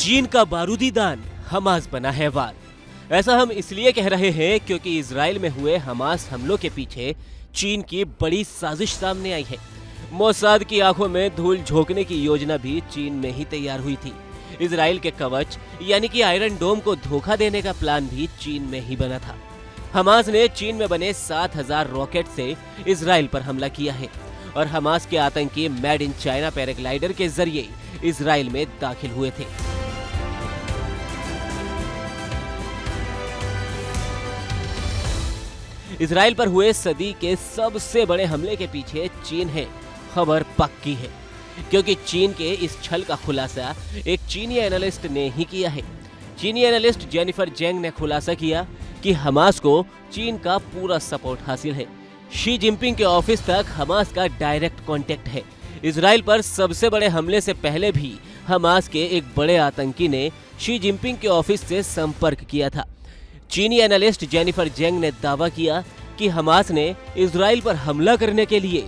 चीन का बारूदी दान हमास बना है वार। ऐसा हम इसलिए कह रहे हैं क्योंकि इजराइल में हुए हमास हमलों के पीछे चीन की बड़ी साजिश सामने आई है। मोसाद की आंखों में धूल झोंकने की योजना भी चीन में ही तैयार हुई थी। इजराइल के कवच यानी कि आयरन डोम को धोखा देने का प्लान भी चीन में ही बना था। हमास ने चीन में बने 7000 रॉकेट से इजराइल पर हमला किया है और हमास के आतंकी मेड इन चाइना पैराग्लाइडर के जरिए इजराइल में दाखिल हुए थे। इजराइल पर हुए सदी के सबसे बड़े हमले के पीछे चीन है। खबर पक्की है क्योंकि चीन के इस छल का खुलासा एक चीनी एनालिस्ट ने ही किया है। चीनी एनालिस्ट जेनिफर जेंग ने खुलासा किया कि हमास को चीन का पूरा सपोर्ट हासिल है। शी जिनपिंग के ऑफिस तक हमास का डायरेक्ट कांटेक्ट है। इजराइल पर सबसे बड़े हमले से पहले भी हमास के एक बड़े आतंकी ने शी जिनपिंग के ऑफिस से संपर्क किया था। चीनी एनालिस्ट जेनिफर जेंग ने दावा किया कि हमास ने इजराइल पर हमला करने के लिए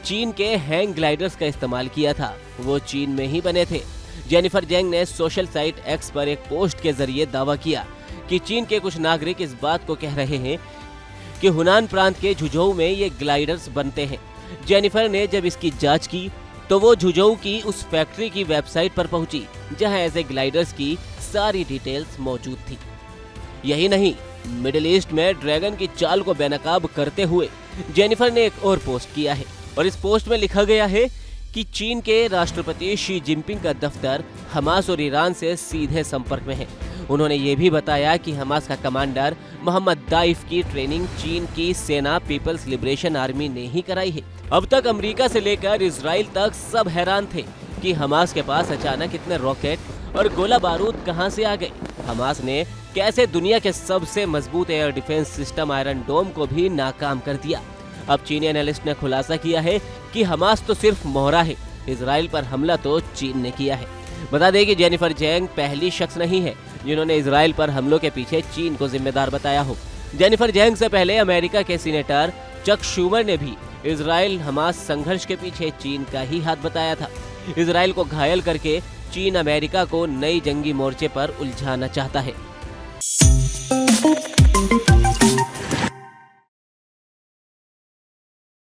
चीन के हैंग ग्लाइडर्स का इस्तेमाल किया था। वो चीन में ही बने थे। जेनिफर जेंग ने सोशल साइट एक्स पर एक पोस्ट के जरिए दावा किया कि चीन के कुछ नागरिक इस बात को कह रहे हैं कि हुनान प्रांत के झुझोऊ में ये ग्लाइडर्स बनते हैं। जेनिफर ने जब इसकी जांच की तो वो झुझोऊ की उस फैक्ट्री की वेबसाइट पर पहुंची जहां ऐसे ग्लाइडर्स की सारी डिटेल्स मौजूद थी। यही नहीं, मिडिल ईस्ट में ड्रैगन की चाल को बेनकाब करते हुए जेनिफर ने एक और पोस्ट किया है और इस पोस्ट में लिखा गया है कि चीन के राष्ट्रपति शी जिनपिंग का दफ्तर हमास और ईरान से सीधे संपर्क में है। उन्होंने ये भी बताया कि हमास का कमांडर मोहम्मद दाइफ की ट्रेनिंग चीन की सेना पीपल्स लिबरेशन आर्मी ने ही कराई है। अब तक अमेरिका से लेकर इजराइल तक सब हैरान थे कि हमास के पास अचानक इतने रॉकेट और गोला बारूद कहां से आ गए। हमास ने कैसे दुनिया के सबसे मजबूत एयर डिफेंस सिस्टम आयरन डोम को भी नाकाम कर दिया। अब चीनी एनालिस्ट ने खुलासा किया है कि हमास तो सिर्फ मोहरा है, इजराइल पर हमला तो चीन ने किया है। बता दें कि जेनिफर जेंग पहली शख्स नहीं है जिन्होंने इजराइल पर हमलों के पीछे चीन को जिम्मेदार बताया हो। जेनिफर जेंग से पहले अमेरिका के सीनेटर चक शूमर ने भी इजराइल हमास संघर्ष के पीछे चीन का ही हाथ बताया था। इजराइल को घायल करके चीन अमेरिका को नई जंगी मोर्चे पर उलझाना चाहता है।